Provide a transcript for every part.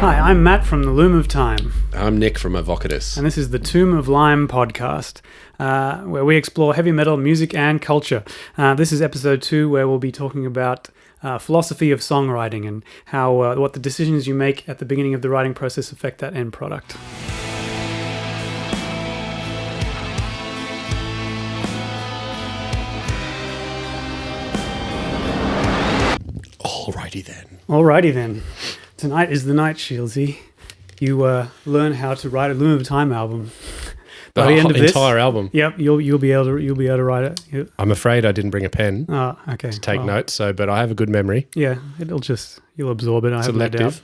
Hi, I'm Matt from the Loom of Time. I'm Nich from Evocatus. And this is the Tomb of Lime podcast, where we explore heavy metal music and culture. This is episode 2, where we'll be talking about philosophy of songwriting and how what the decisions you make at the beginning of the writing process affect that end product. Alrighty then. Tonight is the night, Shieldsy. You learn how to write a Loom of Time album. By the end of entire album. Yep, you'll be able to write it. I'm afraid I didn't bring a pen to take notes. But I have a good memory. Yeah, you'll absorb it. I have no doubt.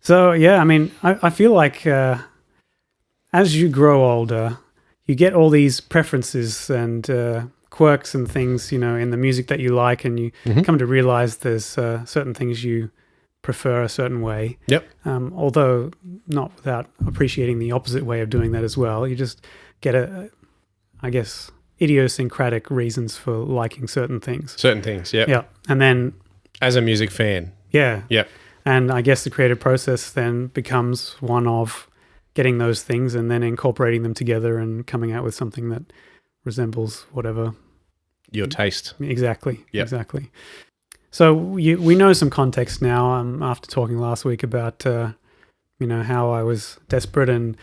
So yeah, I mean, I feel like as you grow older, you get all these preferences and quirks and things, in the music that you like, and you come to realize there's certain things you prefer a certain way. Yep. Although not without appreciating the opposite way of doing that as well. You just get idiosyncratic reasons for liking certain things. Certain things, yeah. Yeah. And then as a music fan. Yeah. Yep. And I guess the creative process then becomes one of getting those things and then incorporating them together and coming out with something that resembles whatever your taste. Exactly. Yep. Exactly. So we know some context now after talking last week about how I was desperate and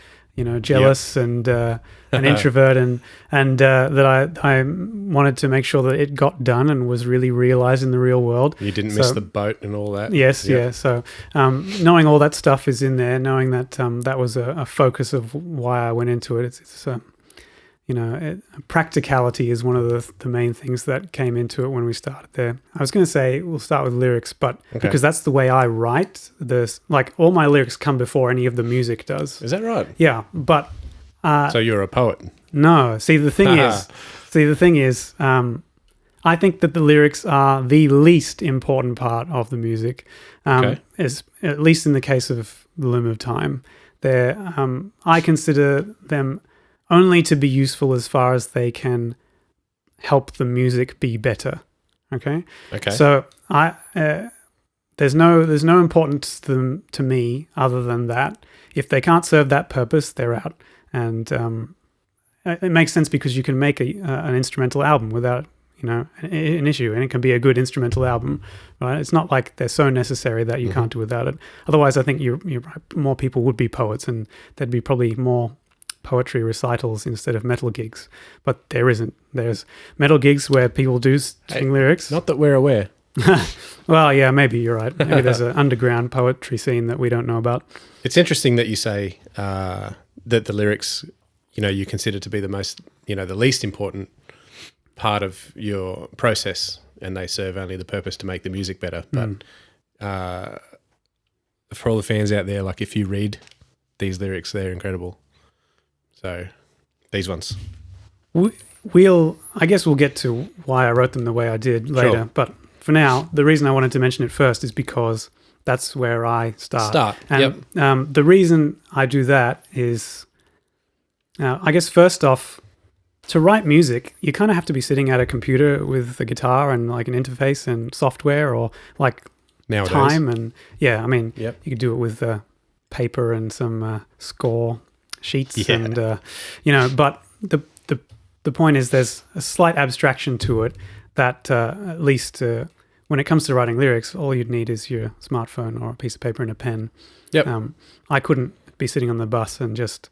jealous and an introvert and that I wanted to make sure that it got done and was really realized in the real world. You didn't miss the boat and all that. Yes, yeah. So knowing all that stuff is in there, knowing that that was a focus of why I went into it. Practicality is one of the main things that came into it when we started there. I was going to say we'll start with lyrics, but because that's the way I write. All my lyrics come before any of the music does. Is that right? Yeah, but so you're a poet? No. See, the thing is, I think that the lyrics are the least important part of the music. As at least in the case of the Loom of Time, I consider them only to be useful as far as they can help the music be better. Okay. So there's no importance to them to me other than that. If they can't serve that purpose, they're out. And it makes sense because you can make an instrumental album without an issue, and it can be a good instrumental album, right? It's not like they're so necessary that you can't do without it. Otherwise, I think more people would be poets, and there'd be probably more poetry recitals instead of metal gigs, but there isn't. There's metal gigs where people do sing lyrics. Not that we're aware. Well, yeah, maybe you're right. Maybe there's an underground poetry scene that we don't know about. It's interesting that you say that the lyrics, you consider to be the most, the least important part of your process, and they serve only the purpose to make the music better. But for all the fans out there, like if you read these lyrics, they're incredible. So these ones. I guess we'll get to why I wrote them the way I did later. Sure. But for now, the reason I wanted to mention it first is because that's where I start. And the reason I do that is, I guess first off, to write music, you kind of have to be sitting at a computer with a guitar and like an interface and software, or like nowadays. Time. And you could do it with paper and some score sheets and but the point is there's a slight abstraction to it that at least when it comes to writing lyrics, all you'd need is your smartphone or a piece of paper and a pen. I couldn't be sitting on the bus and just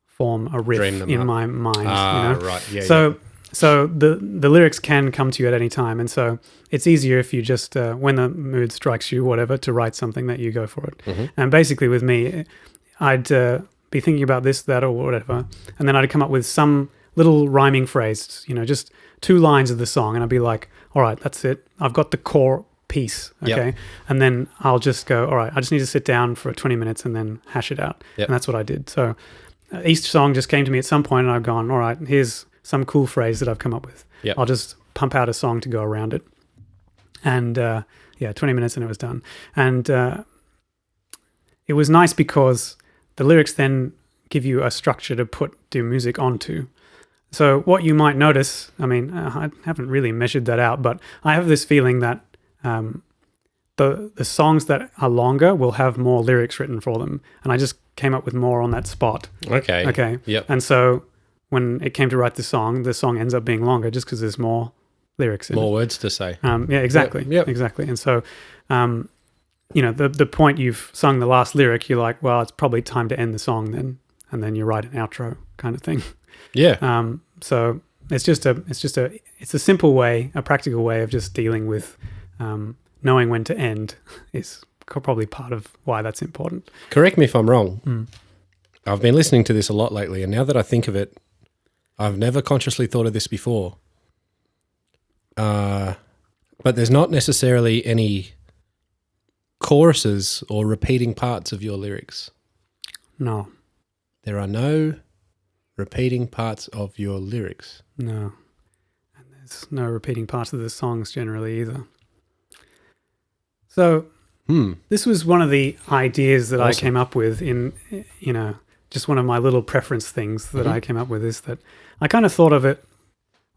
form a riff in my mind. Right. So the lyrics can come to you at any time, and so it's easier if you just when the mood strikes you, whatever, to write something that you go for it. And basically with me, I'd be thinking about this, that, or whatever, and then I'd come up with some little rhyming phrase, just 2 lines of the song, and I'd be like, all right, that's it. I've got the core piece, okay? Yep. And then I'll just go, all right, I just need to sit down for 20 minutes and then hash it out. Yep. And that's what I did. So each song just came to me at some point, and I've gone, all right, here's some cool phrase that I've come up with. Yep. I'll just pump out a song to go around it. And 20 minutes and it was done. And it was nice because the lyrics then give you a structure to do music onto. So what you might notice, I haven't really measured that out, but I have this feeling that the songs that are longer will have more lyrics written for them, and I just came up with more on that spot. Okay. Yep. And so when it came to write the song ends up being longer just because there's more lyrics in more it. words to say. Yeah, exactly. Yep. Exactly. And so, the point you've sung the last lyric, you're like, well, it's probably time to end the song then, and then you write an outro kind of thing. Yeah. So it's a simple way, a practical way of just dealing with knowing when to end is probably part of why that's important. Correct me if I'm wrong. I've been listening to this a lot lately, and now that I think of it, I've never consciously thought of this before. But there's not necessarily any choruses or repeating parts of your lyrics. No. There are no repeating parts of your lyrics. No. And there's no repeating parts of the songs generally either. So this was one of the ideas that Awesome. I came up with in, just one of my little preference things that I came up with is that I kind of thought of it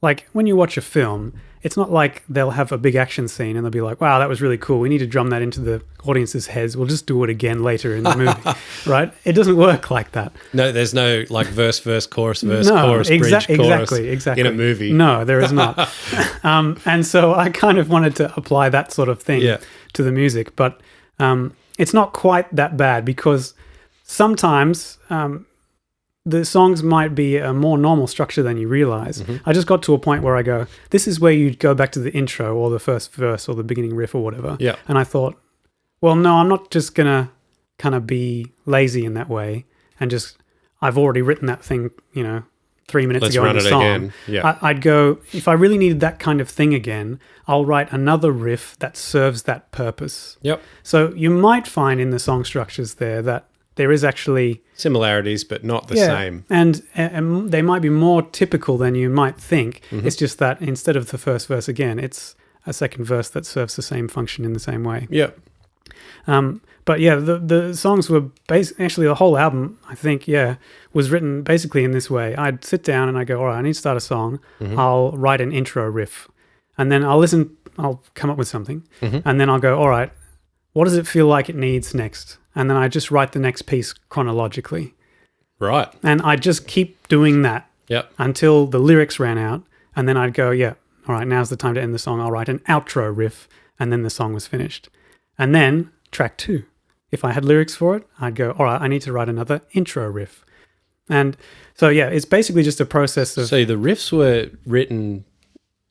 like when you watch a film, it's not like they'll have a big action scene and they'll be like, wow, that was really cool. We need to drum that into the audience's heads. We'll just do it again later in the movie, right? It doesn't work like that. No, there's no like verse, chorus, chorus, bridge, chorus exactly. in a movie. No, there is not. And so I kind of wanted to apply that sort of thing to the music, but it's not quite that bad because sometimes the songs might be a more normal structure than you realize. I just got to a point where I go, this is where you'd go back to the intro or the first verse or the beginning riff or whatever. Yeah. And I thought, well, no, I'm not just going to kind of be lazy in that way and just, I've already written that thing, 3 minutes Let's ago run in the it song. again. Yeah. I'd go, if I really needed that kind of thing again, I'll write another riff that serves that purpose. Yep. So you might find in the song structures there that there is actually similarities, but not the same. And they might be more typical than you might think. It's just that instead of the first verse again, it's a second verse that serves the same function in the same way. Yep. But yeah, the songs were actually the whole album, I think, was written basically in this way. I'd sit down and I go, all right, I need to start a song. I'll write an intro riff, and then I'll come up with something, and then I'll go, all right, what does it feel like it needs next? And then I just write the next piece chronologically. Right. And I just keep doing that until the lyrics ran out. And then I'd go, all right, now's the time to end the song. I'll write an outro riff. And then the song was finished. And then track 2. If I had lyrics for it, I'd go, all right, I need to write another intro riff. And so, it's basically just a process of... So the riffs were written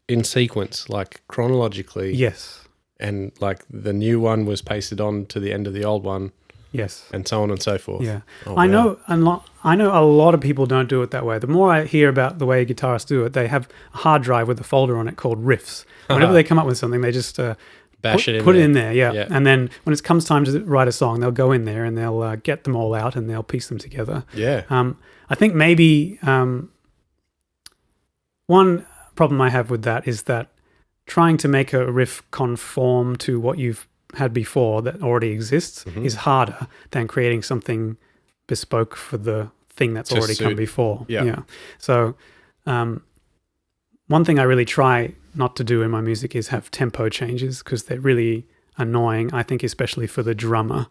in sequence, like chronologically. Yes. And like the new one was pasted on to the end of the old one. Yes. And so on and so forth. Yeah. Oh, I wow. know a lot of people don't do it that way. The more I hear about the way guitarists do it, they have a hard drive with a folder on it called riffs. Whenever they come up with something, they just put it in there. Yeah. And then when it comes time to write a song, they'll go in there and they'll get them all out and they'll piece them together. Yeah. I think maybe one problem I have with that is that trying to make a riff conform to what you've had before that already exists is harder than creating something bespoke for the thing that's already come before. Yeah. So one thing I really try not to do in my music is have tempo changes because they're really annoying, I think, especially for the drummer.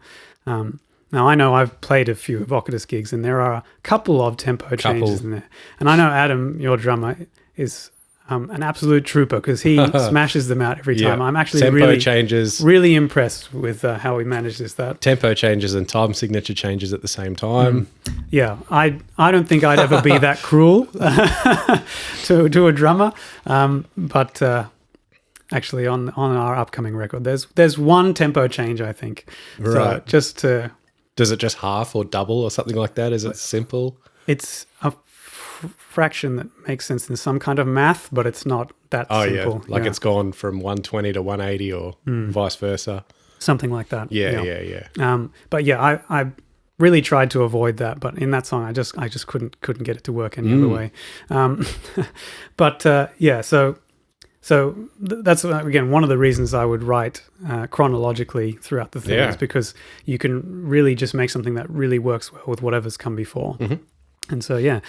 Now, I know I've played a few Evocatus gigs and there are a couple of tempo changes in there. And I know Adam, your drummer, is... an absolute trooper because he smashes them out every time. I'm actually really impressed with how he manages that. Tempo changes and time signature changes at the same time. Yeah, I don't think I'd ever be that cruel to a drummer. But actually, on our upcoming record, there's one tempo change, I think. Right. So just to... Does it just half or double or something like that? Is it simple? It's a fraction that makes sense in some kind of math, but it's not that simple. Like it's gone from 120 to 180 or vice versa. Something like that. Yeah. But yeah, I really tried to avoid that, but in that song I just couldn't get it to work any other way. So that's again one of the reasons I would write chronologically throughout the thing is because you can really just make something that really works well with whatever's come before. And so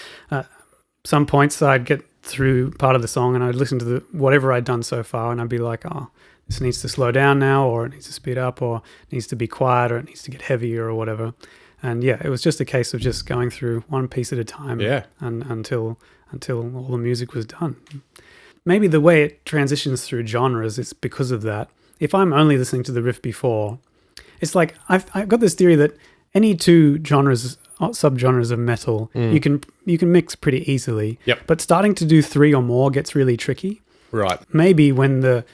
some points I'd get through part of the song and I'd listen to whatever I'd done so far and I'd be like, oh, this needs to slow down now, or it needs to speed up, or it needs to be quiet, or it needs to get heavier, or whatever. And yeah, it was just a case of just going through one piece at a time, and until all the music was done. Maybe the way it transitions through genres is because of that. If I'm only listening to the riff before, it's like I've got this theory that any two genres, subgenres of metal, you can mix pretty easily. Yep. But starting to do three or more gets really tricky. Right. Maybe when the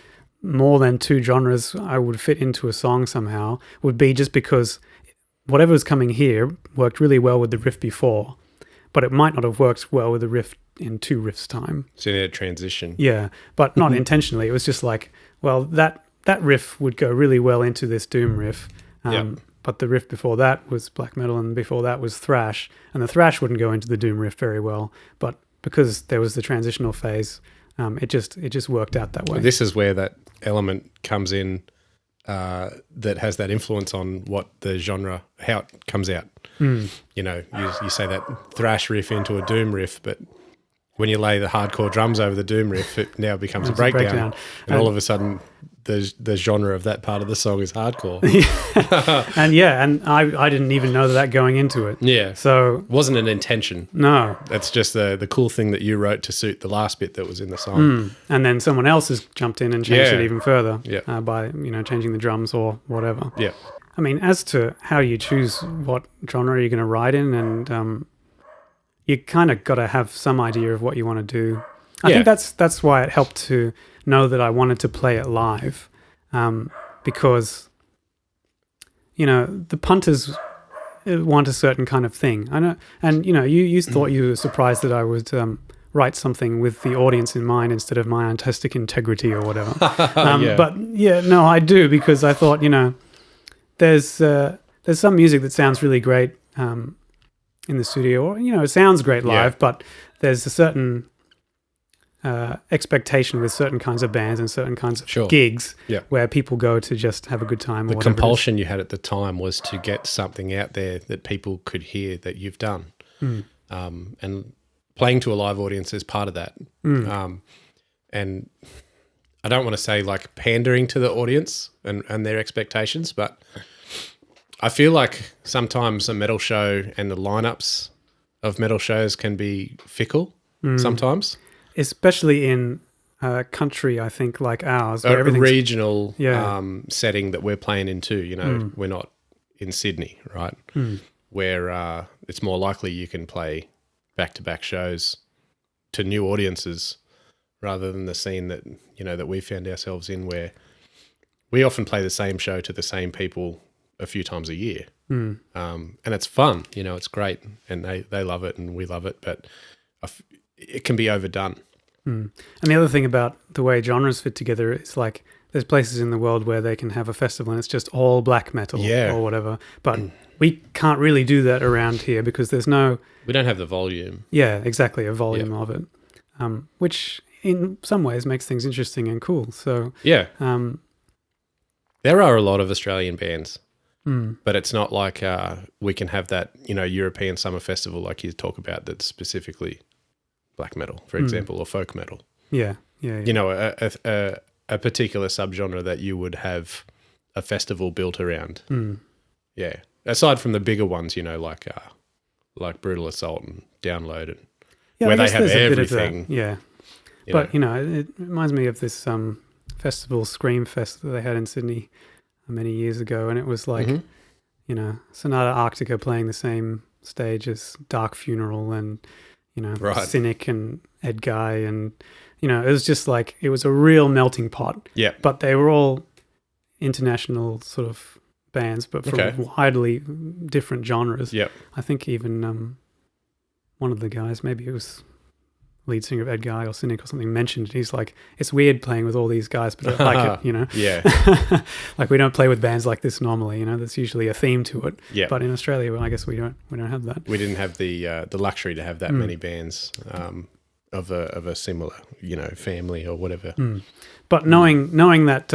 more than two genres I would fit into a song somehow would be just because whatever was coming here worked really well with the riff before, but it might not have worked well with the riff in two riffs time. So you need a transition. Yeah, but not intentionally. It was just like, well, that riff would go really well into this doom riff. But the riff before that was black metal, and before that was thrash, and the thrash wouldn't go into the doom riff very well. But because there was the transitional phase, it just worked out that way. This is where that element comes in that has that influence on what the genre, how it comes out. You know, you say that thrash riff into a doom riff, but when you lay the hardcore drums over the doom riff, it now becomes a breakdown. And all of a sudden, the genre of that part of the song is hardcore. and I didn't even know that going into it. Yeah. So it wasn't an intention. No. That's just the cool thing that you wrote to suit the last bit that was in the song. And then someone else has jumped in and changed it even further Yeah. by, changing the drums or whatever. Yeah. I mean, as to how you choose what genre you're going to write in, and you kind of got to have some idea of what you want to do. I think that's why it helped to know that I wanted to play it live, because, the punters want a certain kind of thing. I know, and you thought you were surprised that I would write something with the audience in mind instead of my artistic integrity or whatever. But yeah, no, I do, because I thought, there's some music that sounds really great in the studio, or it sounds great live, but there's a certain expectation with certain kinds of bands and certain kinds of gigs where people go to just have a good time. The compulsion you had at the time was to get something out there that people could hear that you've done, and playing to a live audience is part of that. And I don't want to say like pandering to the audience and their expectations, but I feel like sometimes a metal show and the lineups of metal shows can be fickle sometimes. Especially in country, I think, like ours. A regional setting that we're playing into, we're not in Sydney, right? Where it's more likely you can play back-to-back shows to new audiences rather than the scene that, that we found ourselves in, where we often play the same show to the same people a few times a year. And it's fun, it's great, and they love it and we love it, but it can be overdone. And the other thing about the way genres fit together is like there's places in the world where they can have a festival and it's just all black metal or whatever, but we can't really do that around here because we don't have the volume. Yeah, exactly, a volume of it, which in some ways makes things interesting and cool. So there are a lot of Australian bands, but it's not like we can have that European summer festival like you talk about that's specifically black metal, for example, or folk metal. Yeah. A particular subgenre that you would have a festival built around. Yeah. Aside from the bigger ones, like Brutal Assault and Download, and where they have everything. But it reminds me of this festival, Scream Fest, that they had in Sydney many years ago, and it was like, Sonata Arctica playing the same stage as Dark Funeral and Cynic and Ed Guy, and it was just like it was a real melting pot. Yeah. But they were all international sort of bands, but from widely different genres. Yeah. I think even one of the guys, maybe it was lead singer of Ed Guy or Cynic or something, mentioned it. He's like, it's weird playing with all these guys, but I like it, Yeah. Like we don't play with bands like this normally, there's usually a theme to it. Yeah. But in Australia, well, I guess we don't have that. We didn't have the luxury to have that many bands of a similar, family or whatever. But knowing that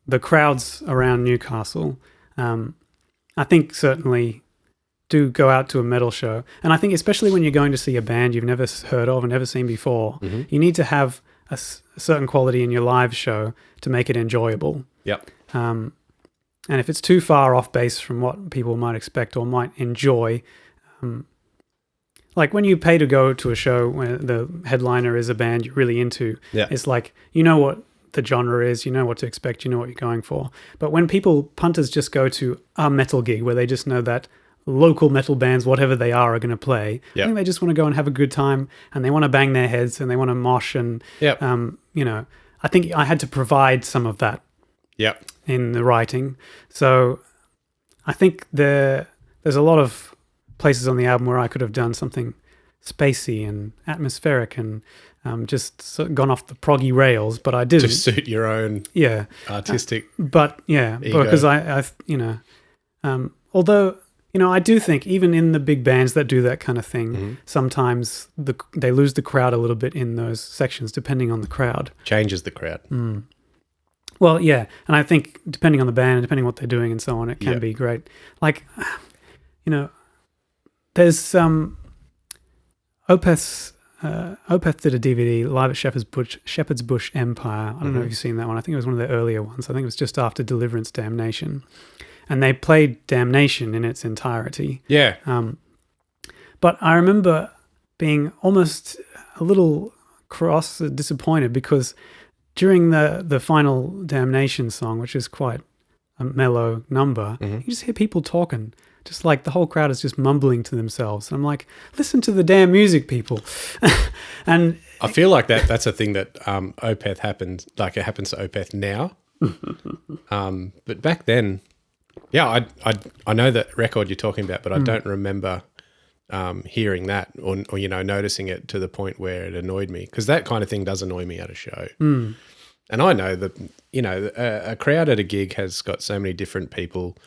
the crowds around Newcastle, I think certainly do go out to a metal show. And I think especially when you're going to see a band you've never heard of and never seen before, you need to have a certain quality in your live show to make it enjoyable. Yep. And if it's too far off base from what people might expect or might enjoy, like when you pay to go to a show where the headliner is a band you're really into, it's like, you know what the genre is, you know what to expect, you know what you're going for. But when punters just go to a metal gig where they just know that local metal bands, whatever they are going to play, I think they just want to go and have a good time, and they want to bang their heads and they want to mosh, and I think I had to provide some of that in the writing. So I think there's a lot of places on the album where I could have done something spacey and atmospheric and just sort of gone off the proggy rails, but I didn't. To suit your own artistic but ego. Because I although, I do think even in the big bands that do that kind of thing, sometimes they lose the crowd a little bit in those sections, depending on the crowd. Changes the crowd. Well, yeah, and I think depending on the band and depending on what they're doing and so on, it can be great. Like, there's Opeth did a DVD, Live at Shepherd's Bush Empire. I don't know if you've seen that one. I think it was one of the earlier ones. I think it was just after Deliverance Damnation. And they played Damnation in its entirety. Yeah. But I remember being almost a little disappointed, because during the final Damnation song, which is quite a mellow number, you just hear people talking. Just like the whole crowd is just mumbling to themselves. And I'm like, listen to the damn music, people. And I feel like that's a thing that Opeth happened, like it happens to Opeth now. But back then, I know that record you're talking about, but I don't remember hearing that or noticing it to the point where it annoyed me, because that kind of thing does annoy me at a show. And I know that a crowd at a gig has got so many different people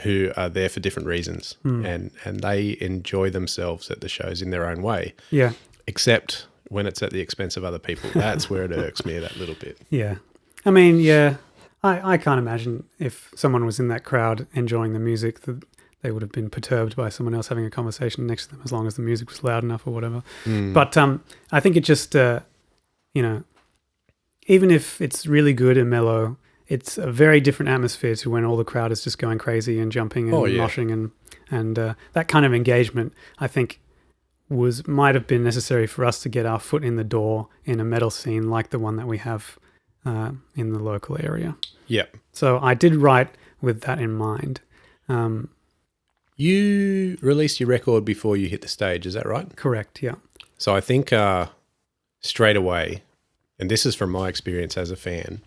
who are there for different reasons, and they enjoy themselves at the shows in their own way. Yeah. Except when it's at the expense of other people. That's where it irks me that little bit. Yeah. I mean, yeah, I can't imagine if someone was in that crowd enjoying the music that they would have been perturbed by someone else having a conversation next to them, as long as the music was loud enough or whatever. But I think it just, even if it's really good and mellow, it's a very different atmosphere to when all the crowd is just going crazy and jumping and moshing, and that kind of engagement, I think, might have been necessary for us to get our foot in the door in a metal scene like the one that we have in the local area. Yeah. So I did write with that in mind. You released your record before you hit the stage, is that right? Correct, yeah. So I think straight away, and this is from my experience as a fan,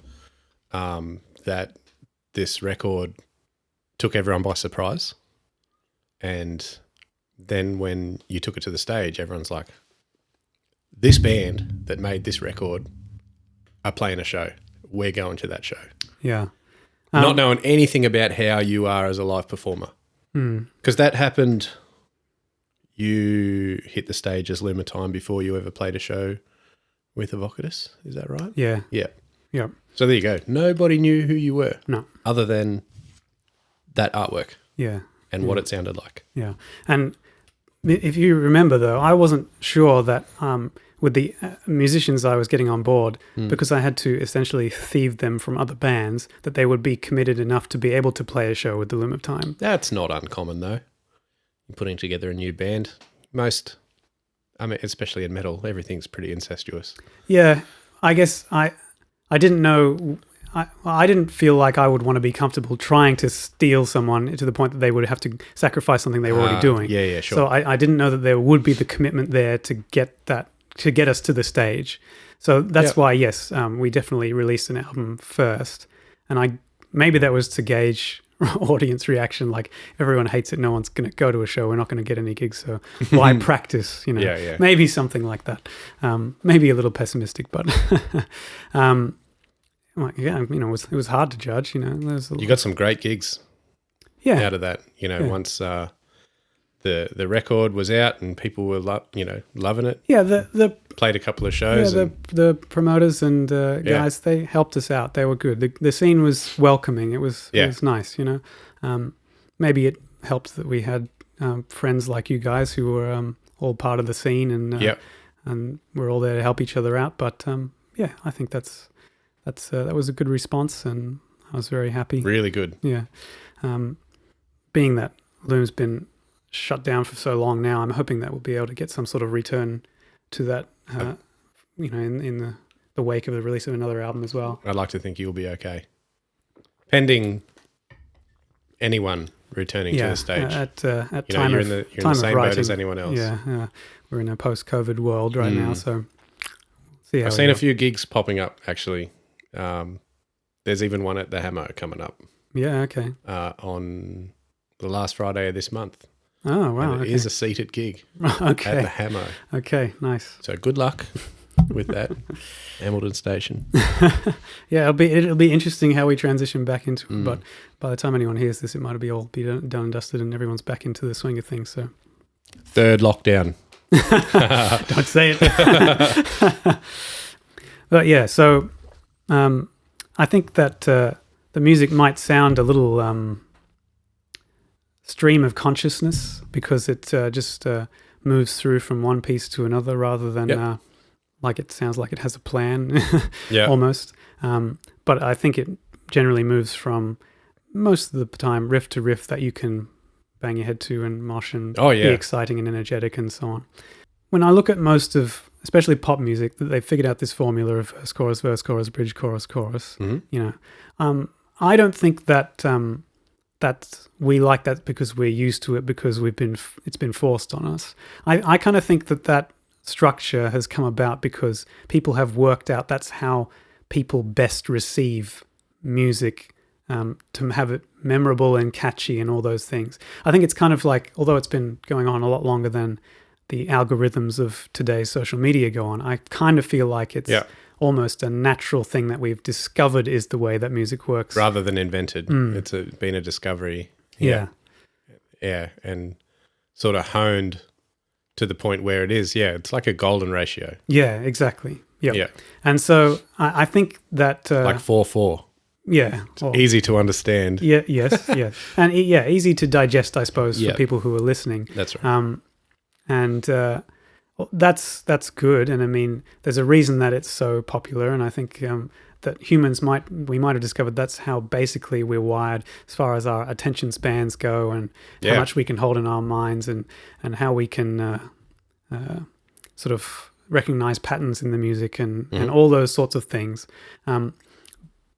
that this record took everyone by surprise. And then when you took it to the stage, everyone's like, this band that made this record are playing a show. We're going to that show. Yeah. Not knowing anything about how you are as a live performer. Because that happened, you hit the stage as Loom of Time before you ever played a show with Evocatus. Is that right? Yeah. Yeah. Yeah. So there you go. Nobody knew who you were. No. Other than that artwork. Yeah. And what it sounded like. Yeah. And if you remember, though, I wasn't sure that with the musicians I was getting on board, because I had to essentially thieve them from other bands, that they would be committed enough to be able to play a show with the Loom of Time. That's not uncommon, though. Putting together a new band. Especially in metal, everything's pretty incestuous. Yeah. I guess I didn't know... I didn't feel like I would want to be comfortable trying to steal someone to the point that they would have to sacrifice something they were already doing. Yeah, sure. So I didn't know that there would be the commitment there to get us to the stage. So that's why, yes, we definitely released an album first. And maybe that was to gauge audience reaction. Like, if everyone hates it, no one's going to go to a show. We're not going to get any gigs. So why practice? Maybe something like that. Maybe a little pessimistic, but... it was hard to judge, You got some great gigs out of that, once the record was out and people were, loving it. Yeah, the played a couple of shows. Yeah, the promoters and guys, they helped us out. They were good. The scene was welcoming. It was nice, Maybe it helped that we had friends like you guys who were all part of the scene and and we're all there to help each other out. But yeah, I think that was a good response, and I was very happy. Really good. Yeah. Being that Loom's been shut down for so long now, I'm hoping that we'll be able to get some sort of return to that, in the wake of the release of another album as well. I'd like to think you'll be okay. Pending anyone returning to the stage. At you're time in the same boat as anyone else. Yeah, we're in a post-COVID world right now, so see how I've seen a few gigs popping up, actually. There's even one at the Hammer coming up. Yeah, okay. On the last Friday of this month. Oh, wow. And it is a seated gig at the Hammer. Okay, nice. So good luck with that, Hamilton Station. Yeah, it'll be interesting how we transition back into it. But by the time anyone hears this, it might be all done and dusted, and everyone's back into the swing of things. So, third lockdown. Don't say it. But yeah, so I think that the music might sound a little stream of consciousness because it just moves through from one piece to another rather than like it sounds like it has a plan almost. But I think it generally moves from most of the time riff to riff that you can bang your head to and mosh and be exciting and energetic and so on. When I look at most of, especially pop music, that they've figured out this formula of verse, chorus, bridge, chorus. I don't think that that we like that because we're used to it because it's been forced on us. I kind of think that structure has come about because people have worked out that's how people best receive music, to have it memorable and catchy and all those things. I think it's kind of like, although it's been going on a lot longer than the algorithms of today's social media go on, I kind of feel like it's almost a natural thing that we've discovered is the way that music works. Rather than invented. It's been a discovery. Yeah, and sort of honed to the point where it is. Yeah, it's like a golden ratio. Yeah, exactly. Yep. Yeah. And so I think that... like 4-4. Yeah. It's easy to understand. Yeah, yes, yeah. And easy to digest, I suppose, for people who are listening. That's right. And that's good. And I mean, there's a reason that it's so popular. And I think that humans might have discovered that's how basically we're wired as far as our attention spans go and how much we can hold in our minds and how we can sort of recognize patterns in the music and all those sorts of things.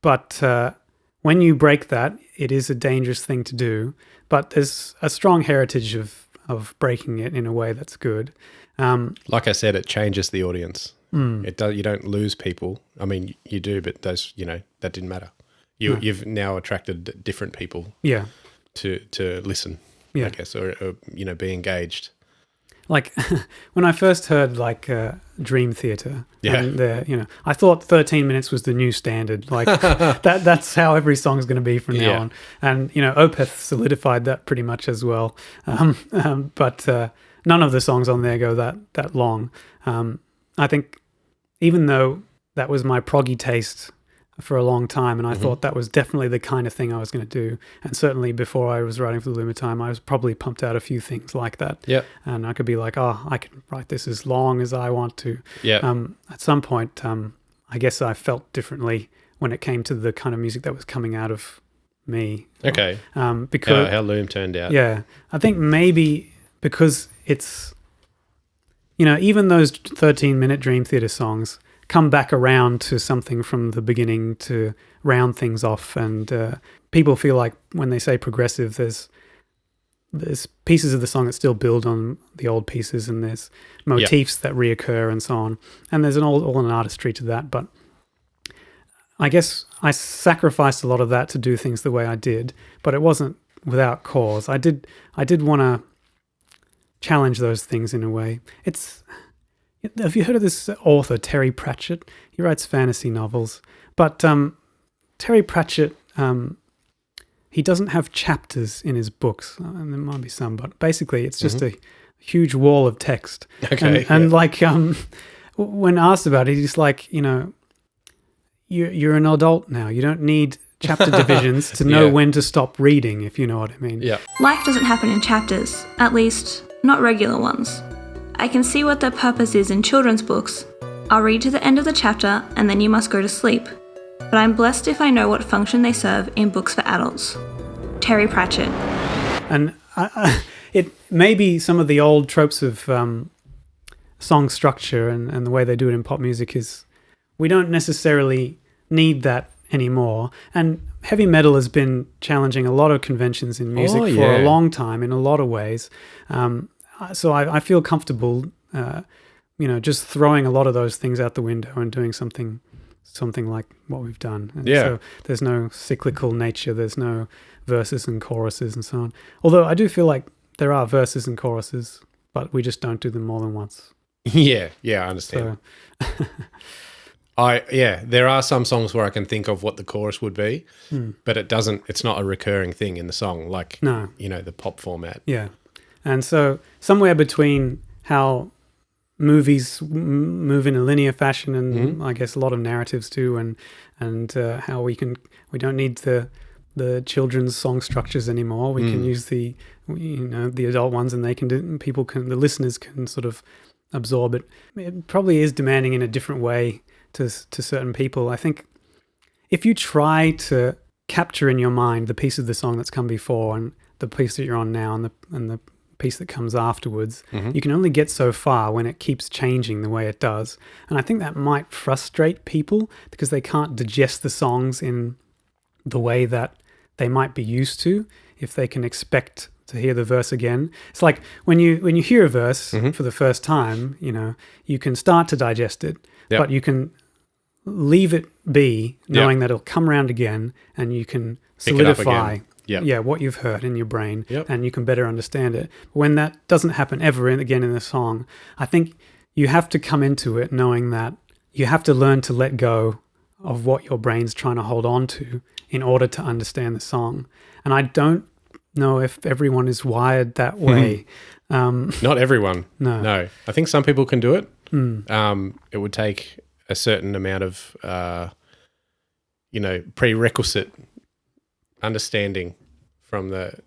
But when you break that, it is a dangerous thing to do. But there's a strong heritage of breaking it in a way that's good. Like I said, it changes the audience. It does. You don't lose people. I mean, you do, but those, that didn't matter. You've now attracted different people. Yeah. To listen. I guess, or be engaged. Like when I first heard like Dream Theater, I thought 13 minutes was the new standard. Like that's how every song is going to be from now on. And Opeth solidified that pretty much as well. But none of the songs on there go that long. I think even though that was my proggy taste for a long time, and I thought that was definitely the kind of thing I was going to do. And certainly before I was writing for the Loom of Time, I was probably pumped out a few things like that. Yeah. And I could be like, I can write this as long as I want to. Yeah. At some point, I guess I felt differently when it came to the kind of music that was coming out of me. Okay. Because how Loom turned out. Yeah. I think maybe because it's, even those 13-minute Dream Theater songs come back around to something from the beginning to round things off, and people feel like when they say progressive, there's pieces of the song that still build on the old pieces, and there's motifs that reoccur and so on, and there's all an artistry to that. But I guess I sacrificed a lot of that to do things the way I did, but it wasn't without cause. I did want to challenge those things in a way. Have you heard of this author, Terry Pratchett? He writes fantasy novels. But Terry Pratchett, he doesn't have chapters in his books. And there might be some, but basically it's just a huge wall of text. Okay. And like when asked about it, he's like, you're an adult now. You don't need chapter divisions to know when to stop reading, if you know what I mean. Yeah. Life doesn't happen in chapters, at least not regular ones. I can see what their purpose is in children's books. I'll read to the end of the chapter and then you must go to sleep. But I'm blessed if I know what function they serve in books for adults. Terry Pratchett. And it may be some of the old tropes of song structure and the way they do it in pop music is we don't necessarily need that anymore. And heavy metal has been challenging a lot of conventions in music for a long time in a lot of ways. So I feel comfortable, just throwing a lot of those things out the window and doing something like what we've done. And so there's no cyclical nature. There's no verses and choruses and so on. Although I do feel like there are verses and choruses, but we just don't do them more than once. Yeah, I understand. So. There are some songs where I can think of what the chorus would be, but it's not a recurring thing in the song, like, the pop format. Yeah. And so somewhere between how movies move in a linear fashion and I guess a lot of narratives too, and how we don't need the children's song structures anymore. We can use the adult ones, and the listeners can sort of absorb it. It probably is demanding in a different way to certain people. I think if you try to capture in your mind the piece of the song that's come before and the piece that you're on now and the piece that comes afterwards, you can only get so far when it keeps changing the way it does. And I think that might frustrate people because they can't digest the songs in the way that they might be used to if they can expect to hear the verse again. It's like when you hear a verse for the first time, you can start to digest it, but you can leave it be knowing that it'll come around again and you can solidify what you've heard in your brain and you can better understand it. When that doesn't happen ever again in the song, I think you have to come into it knowing that you have to learn to let go of what your brain's trying to hold on to in order to understand the song. And I don't know if everyone is wired that way. Not everyone. No. I think some people can do it. It would take a certain amount of, prerequisite understanding from the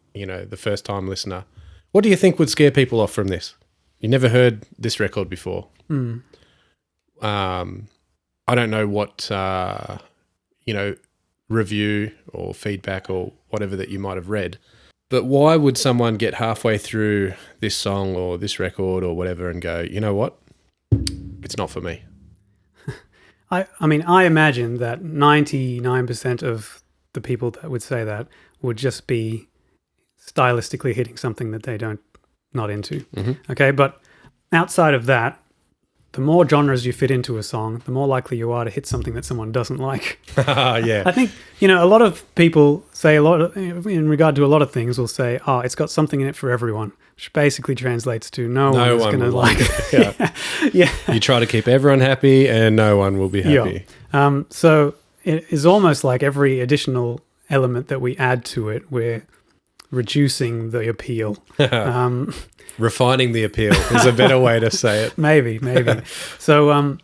first time listener. What do you think would scare people off from this? You never heard this record before. I don't know what, review or feedback or whatever that you might have read, but why would someone get halfway through this song or this record or whatever and go, you know what? It's not for me. I imagine that 99% of the people that would say that would just be stylistically hitting something that they not into. Okay, but outside of that, the more genres you fit into a song, the more likely you are to hit something that someone doesn't like. I think, a lot of people say in regard to a lot of things, will say, oh, it's got something in it for everyone, which basically translates to no one is going to like it. Yeah. You try to keep everyone happy and no one will be happy. So it is almost like every additional element that we add to it, we're reducing the appeal. Refining the appeal is a better way to say it. Maybe. So,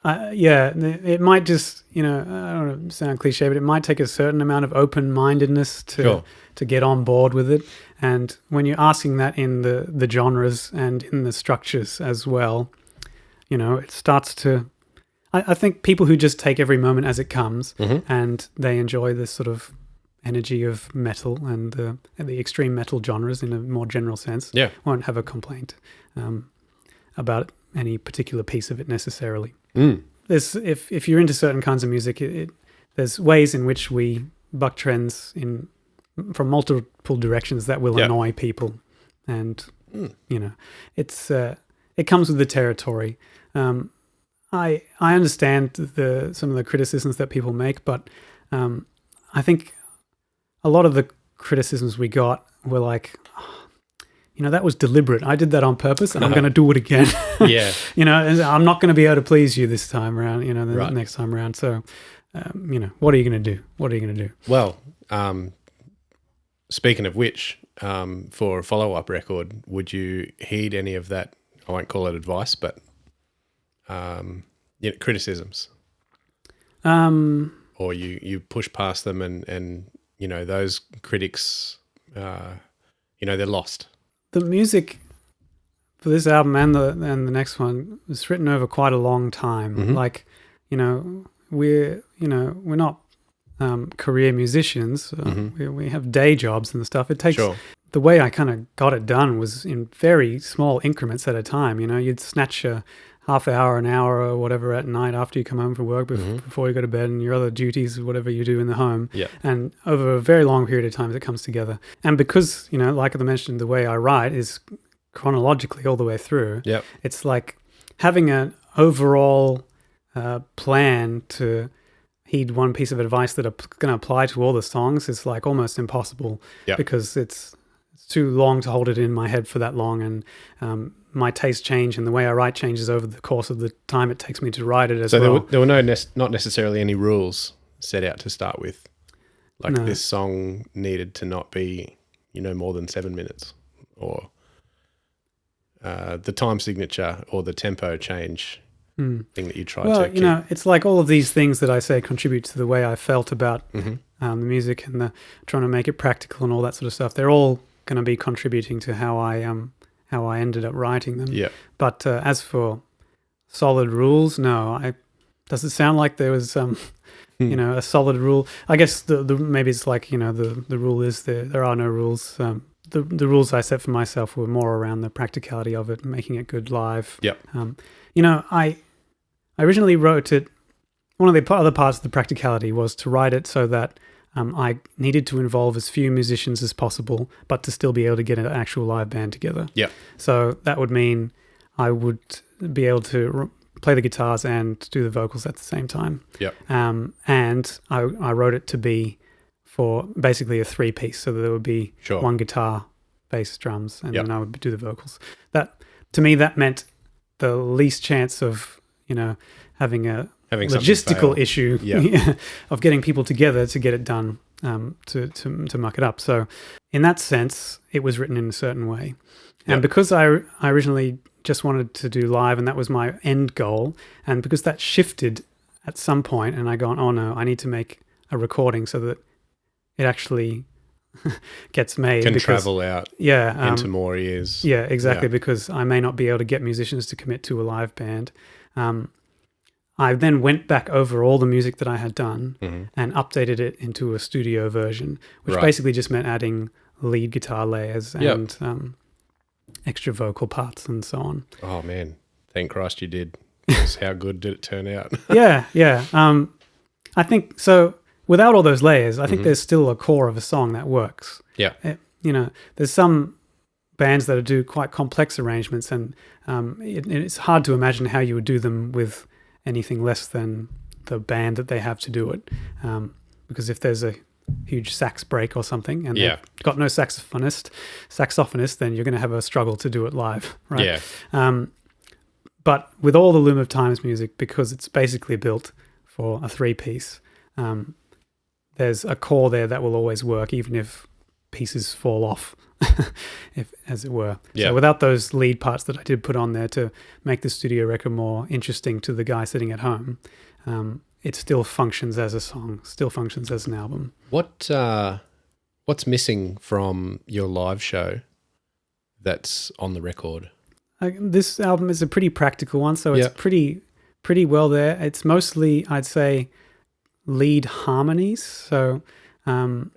it might just, I don't want to sound cliche, but it might take a certain amount of open-mindedness to get on board with it. And when you're asking that in the genres and in the structures as well, it starts to... I think people who just take every moment as it comes and they enjoy this sort of energy of metal and the extreme metal genres in a more general sense won't have a complaint about any particular piece of it necessarily. There's if you're into certain kinds of music, there's ways in which we buck trends from multiple directions that will annoy people, and it comes with the territory. I understand some of the criticisms that people make, but I think a lot of the criticisms we got were like, that was deliberate. I did that on purpose and I'm going to do it again. And I'm not going to be able to please you this time around, next time around. So, what are you going to do? Well, speaking of which, for a follow-up record, would you heed any of that? I won't call it advice, but criticisms? Or you push past them and those critics, they're lost. The music for this album and the next one, it's written over quite a long time. Mm-hmm. Like, we're not career musicians. We have day jobs and stuff. It takes. Sure. The way I kind of got it done was in very small increments at a time. You'd snatch a half hour, an hour, or whatever at night after you come home from work, before you go to bed, and your other duties, whatever you do in the home. Yeah. And over a very long period of time, it comes together. And because, like I mentioned, the way I write is chronologically all the way through. Yep. It's like having an overall plan to heed one piece of advice that are going to apply to all the songs is like almost impossible. Yep. Because it's too long to hold it in my head for that long, and my tastes change and the way I write changes over the course of the time it takes me to write it as well. So there were not necessarily any rules set out to start with, like this song needed to not be more than 7 minutes, or the time signature or the tempo change thing that you tried to keep. It's like all of these things that I say contribute to the way I felt about the music and the trying to make it practical and all that sort of stuff. They're all going to be contributing to how I ended up writing them. Yeah. But as for solid rules, no. Does it sound like there was a solid rule? I guess the maybe it's like the rule is there are no rules. The rules I set for myself were more around the practicality of it, making it good live. Yep. I originally wrote it. One of the other parts of the practicality was to write it so that I needed to involve as few musicians as possible, but to still be able to get an actual live band together. Yeah. So that would mean I would be able to play the guitars and do the vocals at the same time. Yep. And I wrote it to be for basically a 3-piece, so that there would be one guitar, bass, drums, and then I would do the vocals. That, to me, that meant the least chance of having a logistical issue of getting people together to get it done, to muck it up. So in that sense, it was written in a certain way. And because I originally just wanted to do live and that was my end goal, and because that shifted at some point and I gone, oh no, I need to make a recording so that it actually gets made. Can travel out into more ears. Yeah, exactly, because I may not be able to get musicians to commit to a live band. I then went back over all the music that I had done and updated it into a studio version, which basically just meant adding lead guitar layers and extra vocal parts and so on. Oh, man. Thank Christ you did. Because how good did it turn out? Yeah. I think so. Without all those layers, I think there's still a core of a song that works. Yeah. There's some bands that do quite complex arrangements, and it's hard to imagine how you would do them with anything less than the band that they have to do it. Because if there's a huge sax break or something and they've got no saxophonist, then you're going to have a struggle to do it live, right? Yeah. But with all the Loom of Time's music, because it's basically built for a 3-piece, there's a core there that will always work, even if pieces fall off, as it were. Yeah. So without those lead parts that I did put on there to make the studio record more interesting to the guy sitting at home, it still functions as a song, still functions as an album. What's missing from your live show that's on the record? This album is a pretty practical one, so it's pretty well there. It's mostly, I'd say, lead harmonies. So and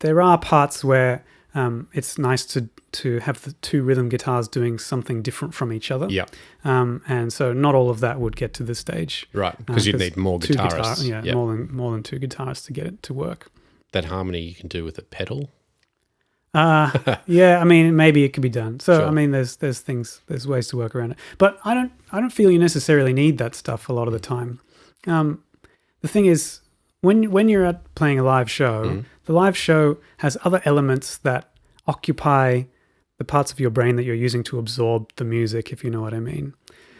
there are parts where it's nice to have the two rhythm guitars doing something different from each other. Yeah. And so not all of that would get to this stage. Right, because you'd need more guitarists. More than two guitarists to get it to work. That harmony you can do with a pedal? I mean, maybe it could be done. So, sure. I mean, there's ways to work around it. But I don't feel you necessarily need that stuff a lot of the time. The thing is, when you're playing a live show, the live show has other elements that occupy the parts of your brain that you're using to absorb the music, if you know what I mean.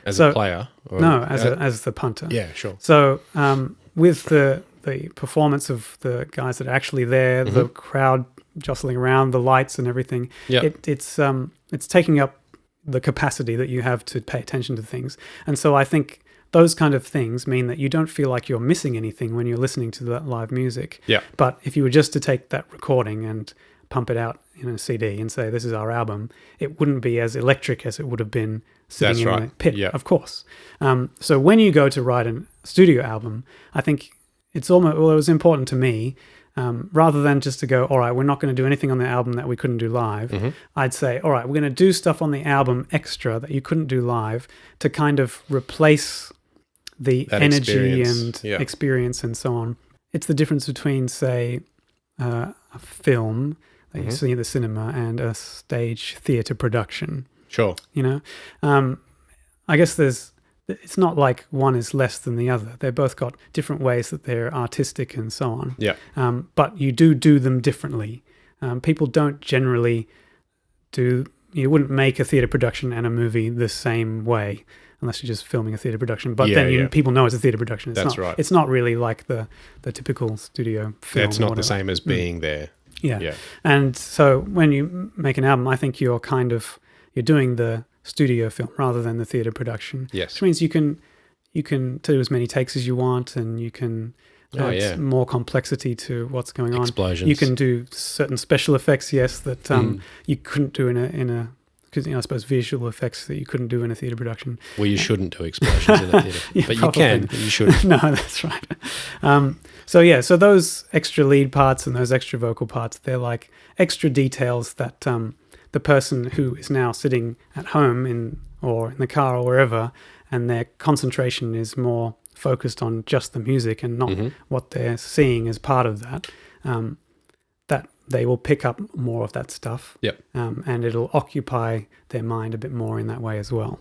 As a player? As the punter. Yeah, sure. So with the performance of the guys that are actually there, the crowd jostling around, the lights and everything, it's taking up the capacity that you have to pay attention to things. And so I think those kind of things mean that you don't feel like you're missing anything when you're listening to that live music. Yeah. But if you were just to take that recording and pump it out in a CD and say, this is our album, it wouldn't be as electric as it would have been sitting in a pit, of course. So when you go to write a studio album, I think it's almost, well, it was important to me, rather than just to go, all right, we're not going to do anything on the album that we couldn't do live. I'd say, all right, we're going to do stuff on the album extra that you couldn't do live to kind of replace the energy and experience and so on. It's the difference between, say, a film that you see in the cinema and a stage theatre production. Sure. You know? I guess it's not like one is less than the other. They've both got different ways that they're artistic and so on. Yeah. But you do them differently. People don't generally you wouldn't make a theatre production and a movie the same way unless you're just filming a theatre production. But people know it's a theatre production. That's right. It's not really like the typical studio film. It's not the same as being there. Yeah. And so when you make an album, I think you're doing the studio film rather than the theatre production. Yes. Which means you can do as many takes as you want, and you can add more complexity to what's going on. Explosions. You can do certain special effects, that you couldn't do in a because I suppose visual effects that you couldn't do in a theatre production. Well, you shouldn't do explosions in a theatre, but probably. You can. But you shouldn't. No, that's right. So those extra lead parts and those extra vocal parts, they're like extra details that the person who is now sitting at home or in the car or wherever, and their concentration is more focused on just the music and not what they're seeing as part of that, that they will pick up more of that stuff. Yep. And it'll occupy their mind a bit more in that way as well.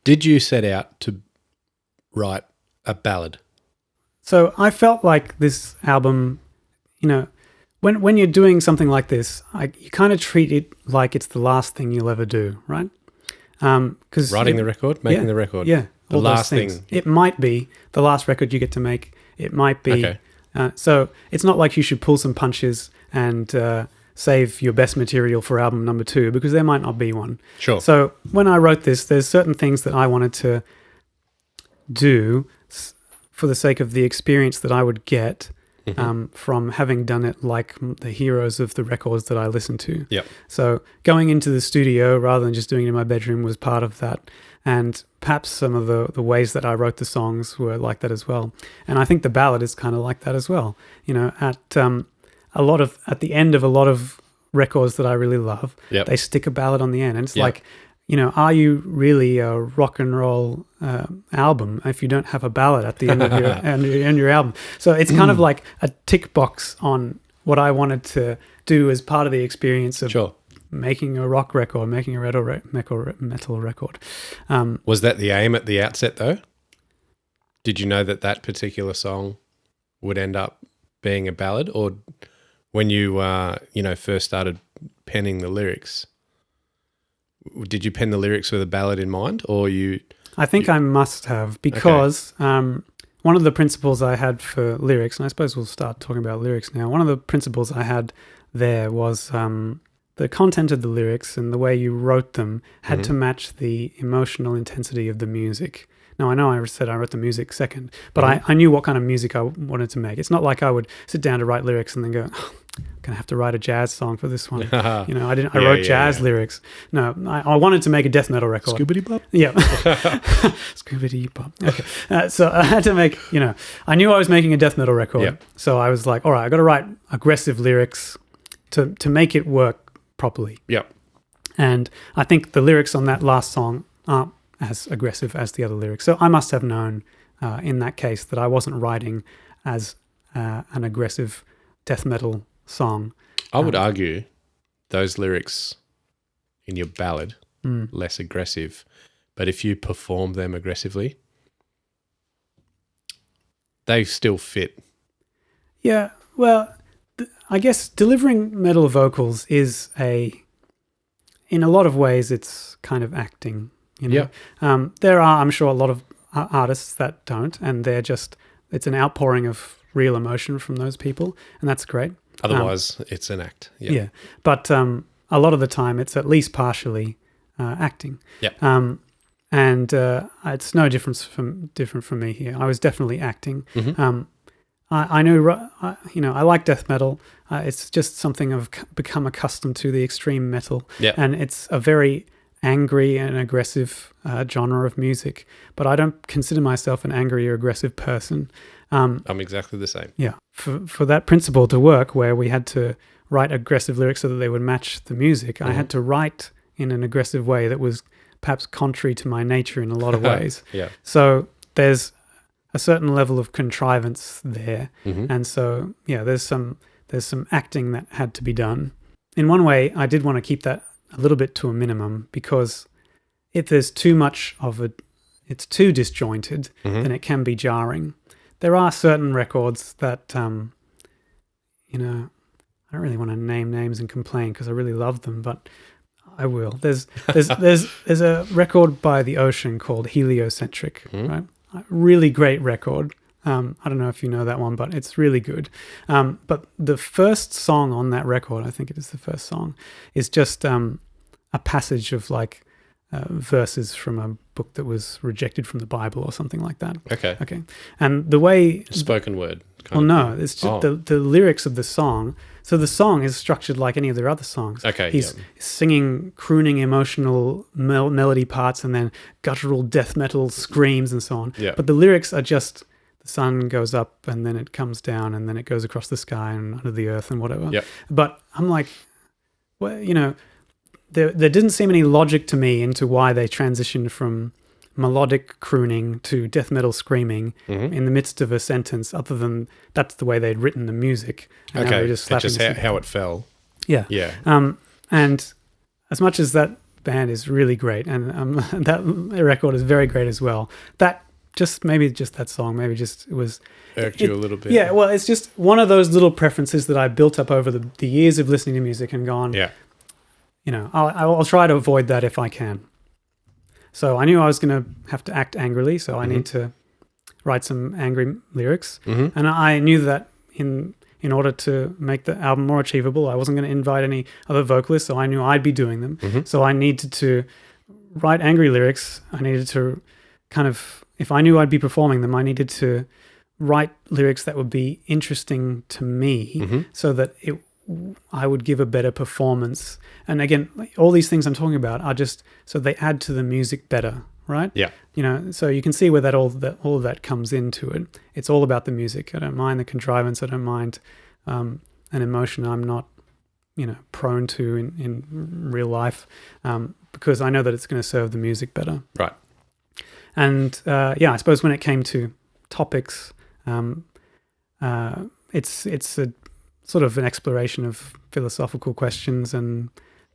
Did you set out to write a ballad? So I felt like this album, when you're doing something like this, you kind of treat it like it's the last thing you'll ever do, right? Because writing the record, making the record. Yeah. The last thing. It might be the last record you get to make. It might be. Okay. So it's not like you should pull some punches and save your best material for album number 2, because there might not be one. Sure. So when I wrote this, there's certain things that I wanted to do for the sake of the experience that I would get from having done it like the heroes of the records that I listened to. Yep. So going into the studio rather than just doing it in my bedroom was part of that. And perhaps some of the ways that I wrote the songs were like that as well. And I think the ballad is kind of like that as well. At the end of a lot of records that I really love, they stick a ballad on the end. And it's like, are you really a rock and roll album if you don't have a ballad at the end of your album? So it's kind of like a tick box on what I wanted to do as part of the experience of making a rock record, making a metal record. Was that the aim at the outset, though? Did you know that particular song would end up being a ballad, or when you first started penning the lyrics? Did you pen the lyrics with a ballad in mind, or you? I think I must have, because one of the principles I had for lyrics, and I suppose we'll start talking about lyrics now. One of the principles I had there was the content of the lyrics and the way you wrote them had to match the emotional intensity of the music. Now, I know I said I wrote the music second, but I knew what kind of music I wanted to make. It's not like I would sit down to write lyrics and then go, I'm going to have to write a jazz song for this one. I wrote jazz lyrics. No, I wanted to make a death metal record. Scoobity-bop? Yeah. Scoobity-bop. Okay. So I had to make, I knew I was making a death metal record. Yep. So I was like, all right, I got to write aggressive lyrics to make it work properly. Yep. And I think the lyrics on that last song aren't as aggressive as the other lyrics. So I must have known in that case that I wasn't writing as an aggressive death metal song. I would argue those lyrics in your ballad, less aggressive, but if you perform them aggressively, they still fit. Yeah, well, I guess delivering metal vocals is in a lot of ways, it's kind of acting. There are, I'm sure, a lot of artists that don't, and it's an outpouring of real emotion from those people, and that's great. Otherwise, it's an act. Yeah. But a lot of the time, it's at least partially acting. Yeah. And it's no different from me here. I was definitely acting. I know, I like death metal. It's just something I've become accustomed to, the extreme metal. Yeah. And it's a very angry and aggressive genre of music. But I don't consider myself an angry or aggressive person. I'm exactly the same. Yeah. For that principle to work, where we had to write aggressive lyrics so that they would match the music, I had to write in an aggressive way that was perhaps contrary to my nature in a lot of ways. Yeah. So there's a certain level of contrivance there. Mm-hmm. And so, yeah, there's some acting that had to be done. In one way, I did want to keep that a little bit to a minimum, because if there's too much of it, it's too disjointed, then it can be jarring. There are certain records that, I don't really want to name names and complain because I really love them, but I will. There's a record by The Ocean called Heliocentric, right? A really great record. I don't know if you know that one, but it's really good. But the first song on that record, I think it is the first song, is just a passage of like verses from a book that was rejected from the Bible or something like that. Okay. And the way... Spoken word. It's just the lyrics of the song. So the song is structured like any of their other songs. Okay. He's singing, crooning emotional melody parts and then guttural death metal screams and so on. Yeah. But the lyrics are just the sun goes up and then it comes down and then it goes across the sky and under the earth and whatever. Yep. But I'm like, well, there didn't seem any logic to me into why they transitioned from melodic crooning to death metal screaming in the midst of a sentence, other than that's the way they'd written the music. And okay, just how it fell. Yeah. Yeah. And as much as that band is really great, and that record is very great as well, that maybe that song, it was... Irked you a little bit. Yeah, well, it's just one of those little preferences that I built up over the years of listening to music and gone, I'll try to avoid that if I can. So I knew I was going to have to act angrily, so I need to write some angry lyrics. And I knew that in order to make the album more achievable, I wasn't going to invite any other vocalists, so I knew I'd be doing them. So I needed to write angry lyrics. I needed to if I knew I'd be performing them, I needed to write lyrics that would be interesting to me so that I would give a better performance. And again, all these things I'm talking about are just so they add to the music better, right? Yeah. So you can see where all of that comes into it. It's all about the music. I don't mind the contrivance. I don't mind an emotion I'm not, prone to in real life, because I know that it's going to serve the music better. Right. And I suppose when it came to topics, it's a sort of an exploration of philosophical questions and,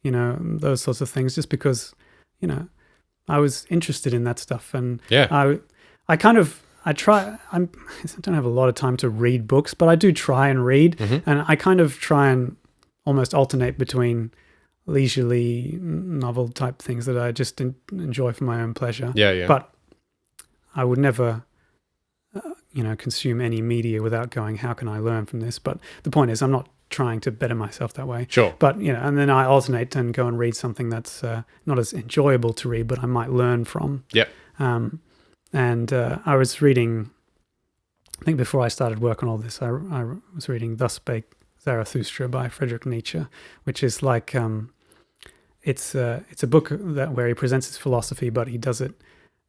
those sorts of things, just because, I was interested in that stuff. And I don't have a lot of time to read books, but I do try and read, and I kind of try and almost alternate between leisurely novel type things that I just enjoy for my own pleasure. Yeah. But I would never, consume any media without going, how can I learn from this? But the point is, I'm not trying to better myself that way. Sure. But, and then I alternate and go and read something that's not as enjoyable to read, but I might learn from. Yep. And I was reading, I think before I started work on all this, I was reading Thus Spake Zarathustra by Friedrich Nietzsche, which is like, it's a book where he presents his philosophy, but he does it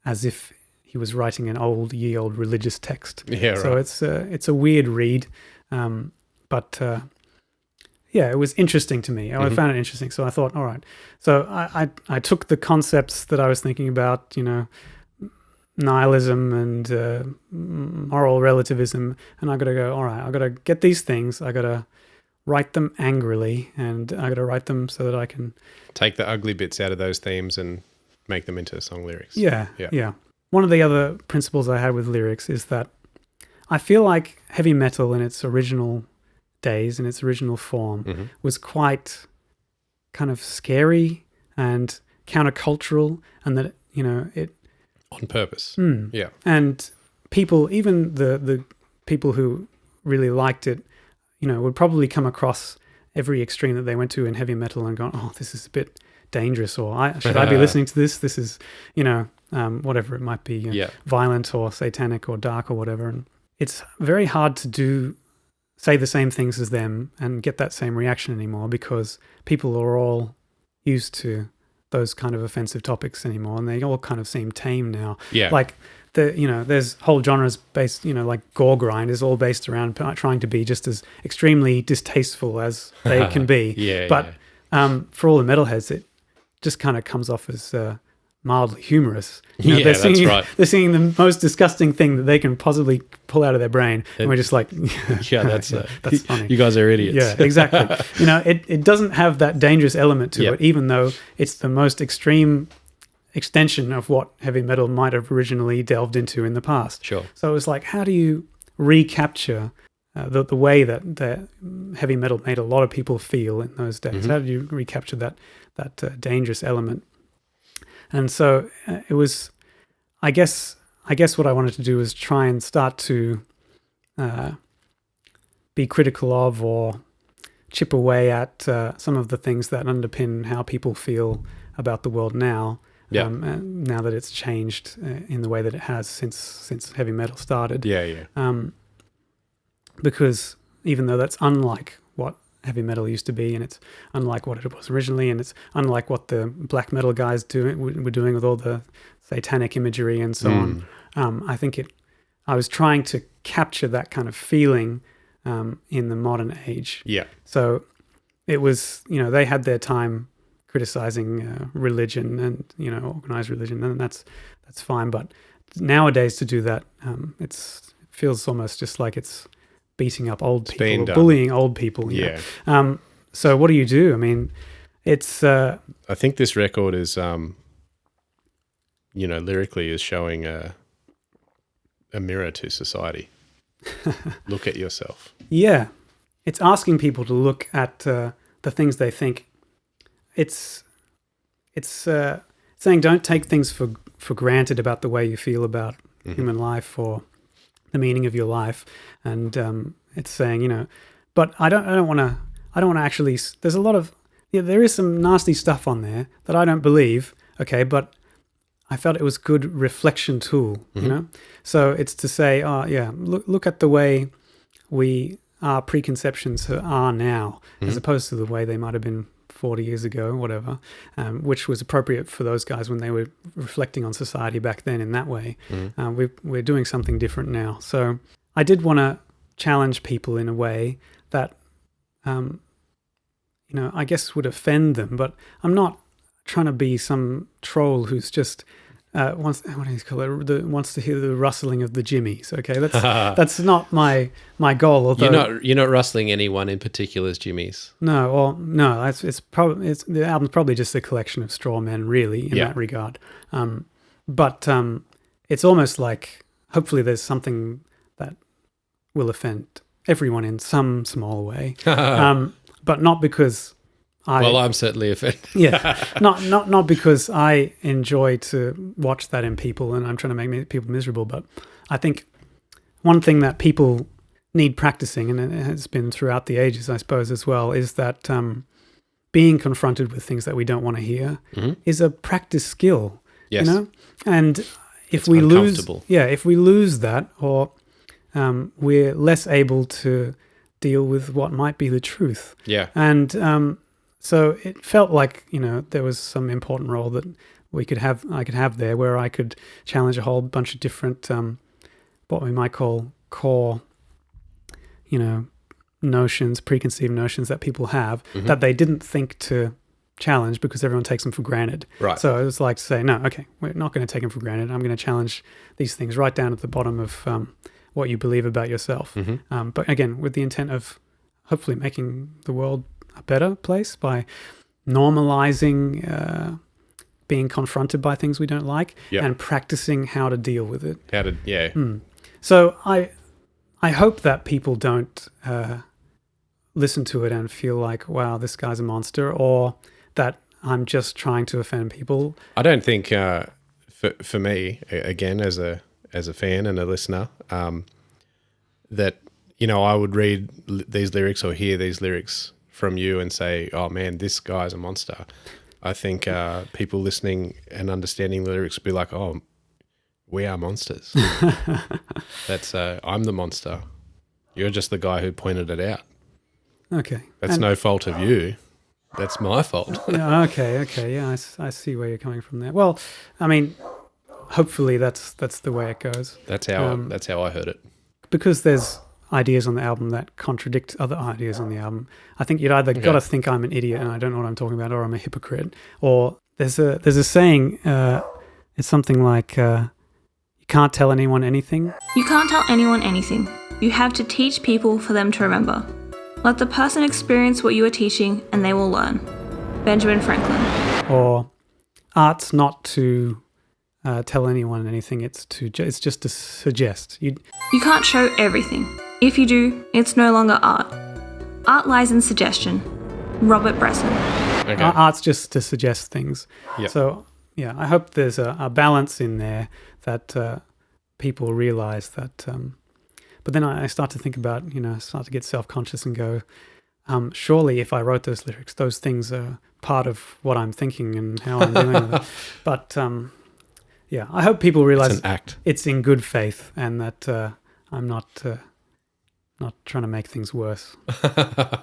as if he was writing an ye old religious text. Yeah, right. So it's a weird read, but it was interesting to me. I found it interesting, so I thought, all right. So I took the concepts that I was thinking about, nihilism and moral relativism, and I got to go, all right, I got to get these things, I got to write them angrily, and I got to write them so that I can take the ugly bits out of those themes and make them into song lyrics. Yeah. One of the other principles I had with lyrics is that I feel like heavy metal in its original days, in its original form, was quite kind of scary and countercultural, and that, it... On purpose. Yeah. And people, even the people who really liked it, would probably come across every extreme that they went to in heavy metal and go, oh, this is a bit dangerous, or should I be listening to this? This is, whatever it might be, violent or satanic or dark or whatever. And it's very hard to say the same things as them and get that same reaction anymore, because people are all used to those kind of offensive topics anymore, and they all kind of seem tame now. Yeah. Like there's whole genres based, like gore grind is all based around trying to be just as extremely distasteful as they can be. But for all the metalheads, it just kind of comes off as mildly humorous. They're singing, that's right. They're singing the most disgusting thing that they can possibly pull out of their brain, and we're just like, that's funny. You guys are idiots. Yeah, exactly. It doesn't have that dangerous element to it, even though it's the most extreme extension of what heavy metal might have originally delved into in the past. Sure. So it was like, how do you recapture the way that heavy metal made a lot of people feel in those days? How do you recapture that dangerous element? And so it was, I guess what I wanted to do was try and start to be critical of or chip away at some of the things that underpin how people feel about the world now. Now that it's changed in the way that it has since heavy metal started. Because even though that's unlike what heavy metal used to be, and it's unlike what it was originally, and it's unlike what the black metal guys were doing with all the satanic imagery and so on. I was trying to capture that kind of feeling in the modern age. Yeah. So it was, they had their time criticizing religion and organized religion, and that's fine. But nowadays to do that, it feels almost just like it's beating up old people, or bullying old people. So what do you do? I mean, it's. I think this record is, lyrically is showing a mirror to society. Look at yourself. Yeah, it's asking people to look at the things they think. It's saying don't take things for granted about the way you feel about human life or the meaning of your life, and it's saying but I don't want to actually. There's a lot of there is some nasty stuff on there that I don't believe. Okay, but I felt it was good reflection tool. So it's to say, look at the way our preconceptions are now, as opposed to the way they might have been 40 years ago, or whatever, which was appropriate for those guys when they were reflecting on society back then in that way. We're doing something different now. So I did want to challenge people in a way that, I guess would offend them, but I'm not trying to be some troll who's just wants to hear the rustling of the jimmies. Okay, that's not my goal. Although you're not rustling anyone in particular's jimmies. No. The album's probably just a collection of straw men, really, in that regard. But it's almost like hopefully there's something that will offend everyone in some small way, but not because. I'm certainly offended. Not because I enjoy to watch that in people and I'm trying to make people miserable, but I think one thing that people need practicing, and it has been throughout the ages, I suppose, as well, is that being confronted with things that we don't want to hear is a practice skill. Yes. And if we lose that, or we're less able to deal with what might be the truth. Yeah. And so it felt like, there was some important role that I could have there, where I could challenge a whole bunch of different, what we might call core, notions, preconceived notions that people have that they didn't think to challenge because everyone takes them for granted. Right. So it was like to say, no, okay, we're not going to take them for granted. I'm going to challenge these things right down at the bottom of what you believe about yourself. But again, with the intent of hopefully making the world a better place by normalizing being confronted by things we don't like and practicing how to deal with it. So I hope that people don't listen to it and feel like, wow, this guy's a monster, or that I'm just trying to offend people. I don't think for me, again, as a fan and a listener, that I would read these lyrics or hear these lyrics from you and say, oh man, this guy's a monster. I think people listening and understanding the lyrics would be like, oh, We are monsters. That's I'm the monster. You're just the guy who pointed it out. Okay. That's no fault of you. That's my fault. Yeah, okay. Yeah, I see where you're coming from there. Well, I mean, hopefully that's the way it goes. That's how I heard it. Because there's ideas on the album that contradict other ideas on the album. I think you'd either got to think I'm an idiot and I don't know what I'm talking about, or I'm a hypocrite. Or there's a saying. It's something like, "You can't tell anyone anything." You can't tell anyone anything. You have to teach people for them to remember. Let the person experience what you are teaching and they will learn. Benjamin Franklin. Or art's not to tell anyone anything. It's just to suggest. You can't show everything. If you do, it's no longer art. Art lies in suggestion. Robert Bresson. Okay. Art's just to suggest things. Yep. So, yeah, I hope there's a balance in there that people realize that. But then I start to think about, start to get self-conscious and go, surely if I wrote those lyrics, those things are part of what I'm thinking and how I'm doing with it. But, yeah, I hope people realize it's in good faith and that I'm not trying to make things worse.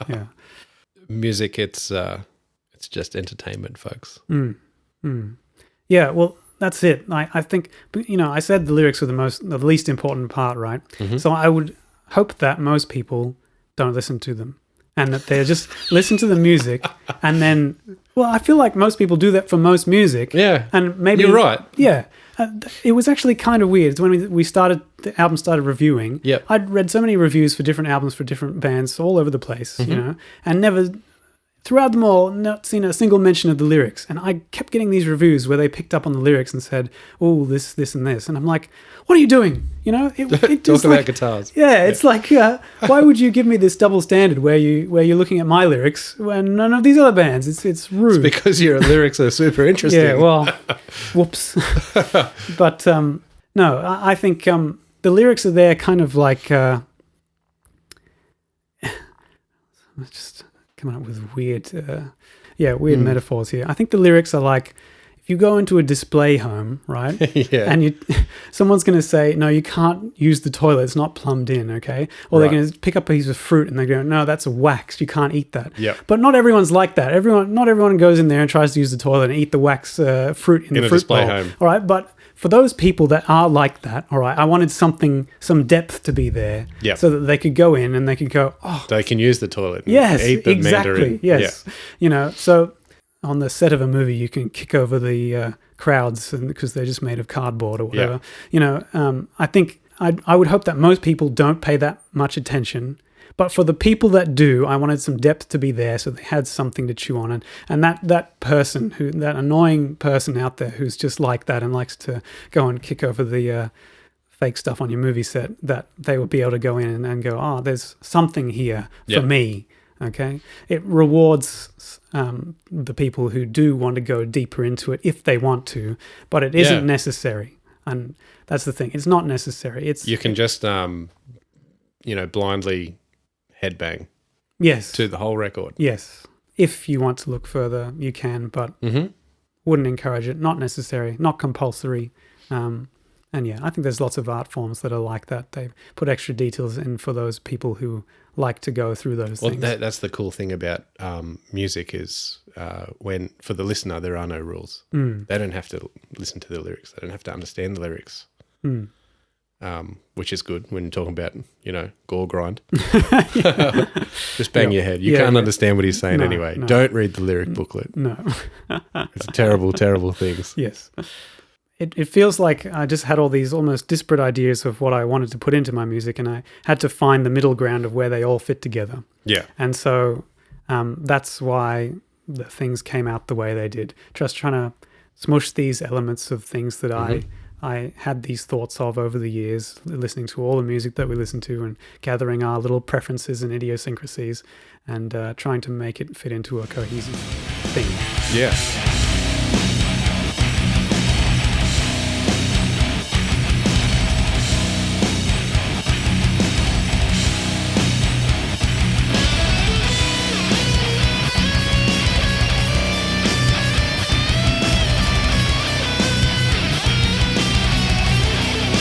Yeah. Music, it's just entertainment, folks. Yeah, well, that's it. I think, I said the lyrics are the least important part, right? Mm-hmm. So I would hope that most people don't listen to them and that they just listen to the music and then, well, I feel like most people do that for most music. Yeah. And maybe you're right. Yeah. It was actually kind of weird. It's when the album started reviewing. Yep. I'd read so many reviews for different albums for different bands all over the place, mm-hmm. And never, throughout them all, not seen a single mention of the lyrics. And I kept getting these reviews where they picked up on the lyrics and said, "Oh, this, and this." And I'm like, "What are you doing?" It Talk about guitars. Yeah, it's like, why would you give me this double standard where you're looking at my lyrics when none of these other bands? It's rude. It's because your lyrics are super interesting. Yeah, well, whoops. But no, I think the lyrics are there kind of like just coming up with weird metaphors here. I think the lyrics are like, if you go into a display home, right? Yeah. And someone's going to say, "No, you can't use the toilet. It's not plumbed in," okay? Or they're going to pick up a piece of fruit and they go, "No, that's a wax. You can't eat that." Yep. But not everyone's like that. Not everyone goes in there and tries to use the toilet and eat the wax fruit in the fruit display bowl. home. All right, but for those people that are like that, all right, I wanted some depth to be there, so that they could go in and they could go, "Oh, they can use the toilet." And yes, eat the exactly. mandarin. Yes, yeah. So on the set of a movie, you can kick over the crowds because they're just made of cardboard or whatever. Yeah. I think I would hope that most people don't pay that much attention. But for the people that do, I wanted some depth to be there so they had something to chew on. And that person, that annoying person out there who's just like that and likes to go and kick over the fake stuff on your movie set, that they would be able to go in and go, "Oh, there's something here for me." Okay? It rewards the people who do want to go deeper into it if they want to, but it isn't necessary. And that's the thing. It's not necessary. You can just, blindly headbang. Yes. To the whole record. Yes. If you want to look further, you can, but wouldn't encourage it. Not necessary. Not compulsory. And yeah, I think there's lots of art forms that are like that. They put extra details in for those people who like to go through those things. Well, that's the cool thing about music is when, for the listener, there are no rules. They don't have to listen to the lyrics. They don't have to understand the lyrics, which is good when you're talking about, gore grind. Just bang your head. You can't understand what he's saying anyway. No. Don't read the lyric booklet. No. It's terrible, terrible things. Yes. It feels like I just had all these almost disparate ideas of what I wanted to put into my music, and I had to find the middle ground of where they all fit together. Yeah. And so that's why the things came out the way they did. Just trying to smush these elements of things that I had these thoughts of over the years, listening to all the music that we listen to and gathering our little preferences and idiosyncrasies and trying to make it fit into a cohesive thing. Yeah.